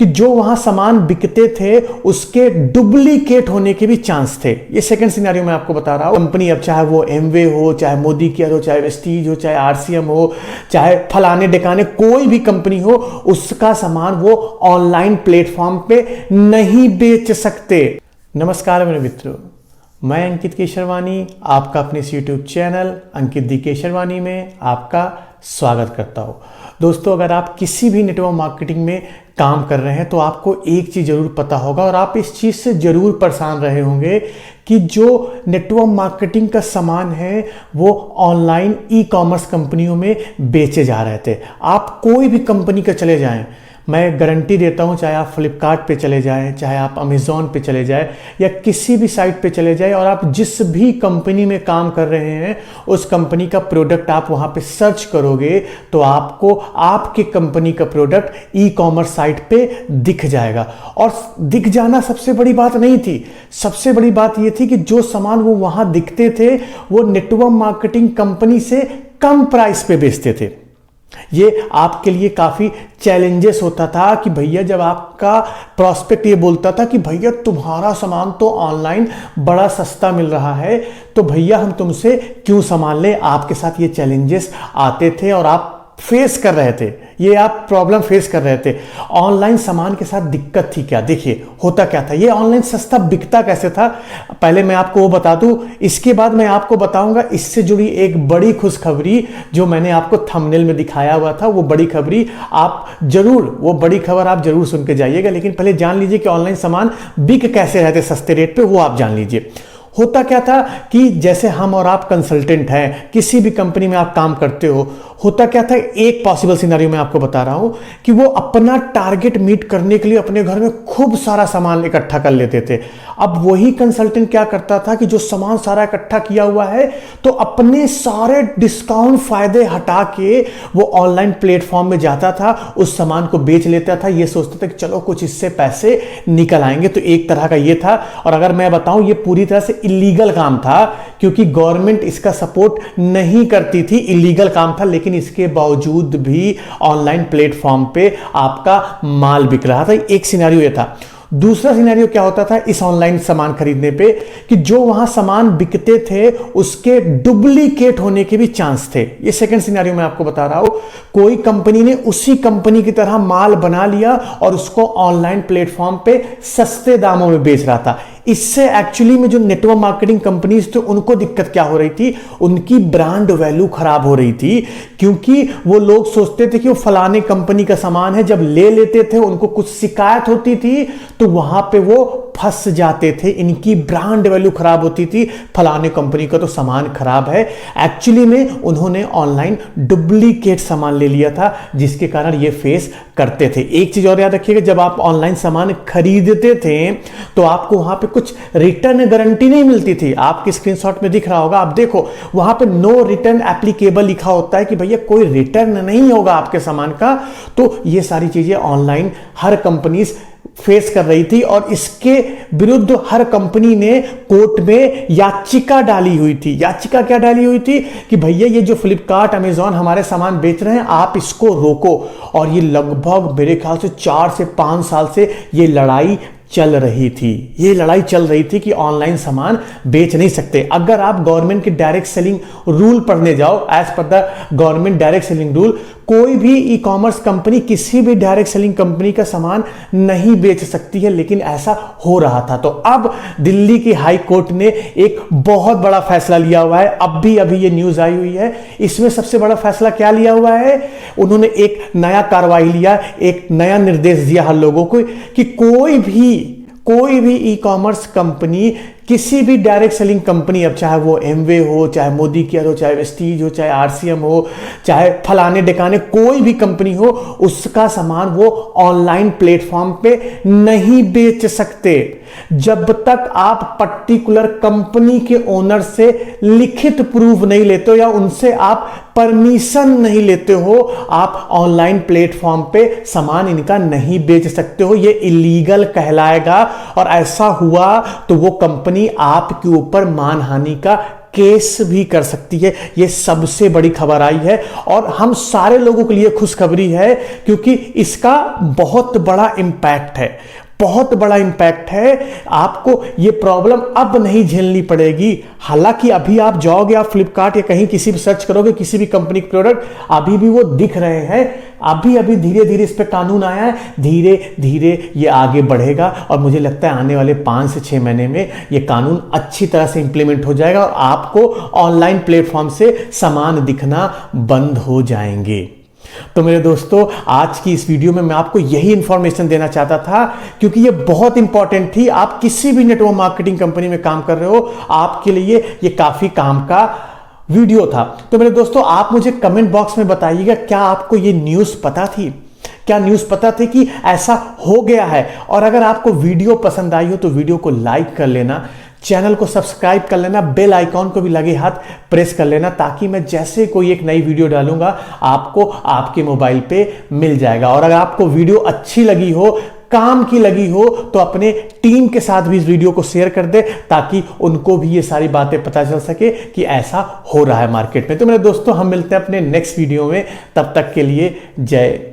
कि जो वहां सामान बिकते थे उसके डुप्लीकेट होने के भी चांस थे। ये सेकंड सिनेरियो मैं आपको बता रहा हूं। कंपनी, अब चाहे वो एमवे हो, चाहे मोदी केयर हो, चाहे वेस्टीज हो, चाहे आरसीएम हो, चाहे फलाने डिकाने कोई भी कंपनी हो, उसका सामान वो ऑनलाइन प्लेटफॉर्म पे नहीं बेच सकते। नमस्कार मेरे मित्रों, मैं अंकित केशरवानी आपका अपने इस यूट्यूब चैनल अंकित दी केशरवानी में आपका स्वागत करता हूं। दोस्तों, अगर आप किसी भी नेटवर्क मार्केटिंग में काम कर रहे हैं तो आपको एक चीज़ जरूर पता होगा और आप इस चीज़ से जरूर परेशान रहे होंगे कि जो नेटवर्क मार्केटिंग का सामान है वो ऑनलाइन ई कॉमर्स कंपनियों में बेचे जा रहे थे। आप कोई भी कंपनी का चले जाएं, मैं गारंटी देता हूं, चाहे आप फ्लिपकार्ट पे चले जाएं, चाहे आप अमेज़ॉन पे चले जाएं या किसी भी साइट पे चले जाएं और आप जिस भी कंपनी में काम कर रहे हैं उस कंपनी का प्रोडक्ट आप वहां पे सर्च करोगे तो आपको आपके कंपनी का प्रोडक्ट ई कॉमर्स साइट पे दिख जाएगा। और दिख जाना सबसे बड़ी बात नहीं थी, सबसे बड़ी बात यह थी कि जो सामान वो वहां दिखते थे वो नेटवर्क मार्केटिंग कंपनी से कम प्राइस पे बेचते थे। ये आपके लिए काफी चैलेंजेस होता था कि भैया, जब आपका प्रॉस्पेक्ट ये बोलता था कि भैया तुम्हारा सामान तो ऑनलाइन बड़ा सस्ता मिल रहा है तो भैया हम तुमसे क्यों सामान लें, आपके साथ ये चैलेंजेस आते थे और आप फेस कर रहे थे, ये आप प्रॉब्लम फेस कर रहे थे। ऑनलाइन सामान के साथ दिक्कत थी क्या? देखिए होता क्या था, ये ऑनलाइन सस्ता बिकता कैसे था, पहले मैं आपको वो बता दूं, इसके बाद मैं आपको बताऊंगा इससे जुड़ी एक बड़ी खुशखबरी जो मैंने आपको थंबनेल में दिखाया हुआ था। वो बड़ी खबरी आप जरूर, वो बड़ी खबर आप जरूर सुन के जाइएगा। लेकिन पहले जान लीजिए कि ऑनलाइन सामान बिक कैसे रहते सस्ते रेट पे, वो आप जान लीजिए। होता क्या था कि जैसे हम और आप कंसल्टेंट हैं, किसी भी कंपनी में आप काम करते हो, होता क्या था, एक पॉसिबल सिनेरियो मैं आपको बता रहा हूं कि वो अपना टारगेट मीट करने के लिए अपने घर में खूब सारा सामान इकट्ठा कर लेते थे। अब वही कंसल्टेंट क्या करता था कि जो सामान सारा इकट्ठा किया हुआ है तो अपने सारे डिस्काउंट फायदे हटा के वो ऑनलाइन प्लेटफॉर्म में जाता था, उस सामान को बेच लेता था। ये सोचता था कि चलो कुछ इससे पैसे निकल आएंगे। तो एक तरह का ये था। और अगर मैं बताऊं, ये पूरी तरह से इलीगल काम था क्योंकि गवर्नमेंट इसका सपोर्ट नहीं करती थी, इलीगल काम था। लेकिन इसके बावजूद भी ऑनलाइन प्लेटफॉर्म पे आपका माल बिक रहा था। एक सिनेरियो ये था। दूसरा सिनेरियो क्या होता था इस ऑनलाइन सामान खरीदने पे कि जो वहां सामान बिकते थे उसके डुप्लीकेट होने के भी चांस थे। ये सेकंड सिनेरियो मैं आपको बता रहा हूं। कोई कंपनी ने उसी कंपनी की तरह माल बना लिया और उसको ऑनलाइन प्लेटफॉर्म पे सस्ते दामों में बेच रहा था। इससे एक्चुअली में जो नेटवर्क मार्केटिंग कंपनीज थे उनको दिक्कत क्या हो रही थी, उनकी ब्रांड वैल्यू खराब हो रही थी क्योंकि वो लोग सोचते थे कि वो फलाने कंपनी का सामान है। जब ले लेते थे उनको कुछ शिकायत होती थी तो वहां पे वो फंस जाते थे, इनकी ब्रांड वैल्यू खराब होती थी, फलाने कंपनी का तो सामान खराब है। एक्चुअली में उन्होंने ऑनलाइन डुप्लीकेट सामान ले लिया था जिसके कारण ये फेस करते थे। एक चीज और याद रखिएगा, जब आप ऑनलाइन सामान खरीदते थे तो आपको वहां पे कुछ रिटर्न गारंटी नहीं मिलती थी। आपके स्क्रीनशॉट में दिख रहा होगा, आप देखो वहां पे नो रिटर्न एप्लीकेबल लिखा होता है कि भैया कोई रिटर्न नहीं होगा आपके सामान का। तो ये सारी चीजें ऑनलाइन हर कंपनी फेस कर रही थी और इसके विरुद्ध हर कंपनी ने कोर्ट में याचिका डाली हुई थी। याचिका क्या डाली हुई थी कि भैया ये जो फ्लिपकार्ट अमेज़ॉन हमारे सामान बेच रहे हैं आप इसको रोको। और ये लगभग मेरे ख्याल से 4 से 5 साल से ये लड़ाई चल रही थी। ये लड़ाई चल रही थी कि ऑनलाइन सामान बेच नहीं सकते। अगर आप गवर्नमेंट के डायरेक्ट सेलिंग रूल पढ़ने जाओ, as per the government direct selling rule, कोई भी ई कॉमर्स कंपनी किसी भी डायरेक्ट सेलिंग कंपनी का सामान नहीं बेच सकती है। लेकिन ऐसा हो रहा था। तो अब दिल्ली की हाई कोर्ट ने एक बहुत बड़ा फैसला लिया हुआ है। अभी ये न्यूज आई हुई है। इसमें सबसे बड़ा फैसला क्या लिया हुआ है, उन्होंने एक नया कार्रवाई लिया, एक नया निर्देश दिया हर लोगों को कि कोई भी ई कॉमर्स कंपनी, किसी भी डायरेक्ट सेलिंग कंपनी, अब चाहे वो एमवे हो, चाहे मोदी केयर हो, चाहे वेस्टीज हो, चाहे आरसीएम हो, चाहे फलाने डिकाने कोई भी कंपनी हो, उसका सामान वो ऑनलाइन प्लेटफॉर्म पे नहीं बेच सकते जब तक आप पर्टिकुलर कंपनी के ओनर से लिखित प्रूफ नहीं लेते हो या उनसे आप परमिशन नहीं लेते हो। आप ऑनलाइन प्लेटफॉर्म पे सामान इनका नहीं बेच सकते हो, ये इलीगल कहलाएगा। और ऐसा हुआ तो वो कंपनी आपके ऊपर मानहानि का केस भी कर सकती है। यह सबसे बड़ी खबर आई है और हम सारे लोगों के लिए खुशखबरी है, क्योंकि इसका बहुत बड़ा इंपैक्ट है, बहुत बड़ा इंपैक्ट है। आपको ये प्रॉब्लम अब नहीं झेलनी पड़ेगी। हालांकि अभी आप जाओगे, आप फ्लिपकार्ट या कहीं किसी भी सर्च करोगे किसी भी कंपनी के प्रोडक्ट, अभी भी वो दिख रहे हैं। अभी अभी धीरे धीरे इस पे कानून आया है, धीरे धीरे ये आगे बढ़ेगा और मुझे लगता है आने वाले 5 से 6 महीने में ये कानून अच्छी तरह से इंप्लीमेंट हो जाएगा और आपको ऑनलाइन प्लेटफॉर्म से सामान दिखना बंद हो जाएंगे। तो मेरे दोस्तों, आज की इस वीडियो में मैं आपको यही इंफॉर्मेशन देना चाहता था, क्योंकि ये बहुत इंपॉर्टेंट थी। आप किसी भी नेटवर्क मार्केटिंग कंपनी में काम कर रहे हो, आपके लिए ये काफी काम का वीडियो था। तो मेरे दोस्तों, आप मुझे कमेंट बॉक्स में बताइएगा, क्या आपको ये न्यूज़ पता थी? क्या न्यूज़ पता थी कि ऐसा हो गया है? और अगर आपको वीडियो पसंद आई हो तो वीडियो को लाइक कर लेना, चैनल को सब्सक्राइब कर लेना, बेल आइकॉन को भी लगे हाथ प्रेस कर लेना, ताकि मैं जैसे कोई एक नई वीडियो डालूंगा आपको आपके मोबाइल पे मिल जाएगा। और अगर आपको वीडियो अच्छी लगी हो, काम की लगी हो, तो अपने टीम के साथ भी इस वीडियो को शेयर कर दे, ताकि उनको भी ये सारी बातें पता चल सके कि ऐसा हो रहा है मार्केट में। तो मेरे दोस्तों, हम मिलते हैं अपने नेक्स्ट वीडियो में। तब तक के लिए जय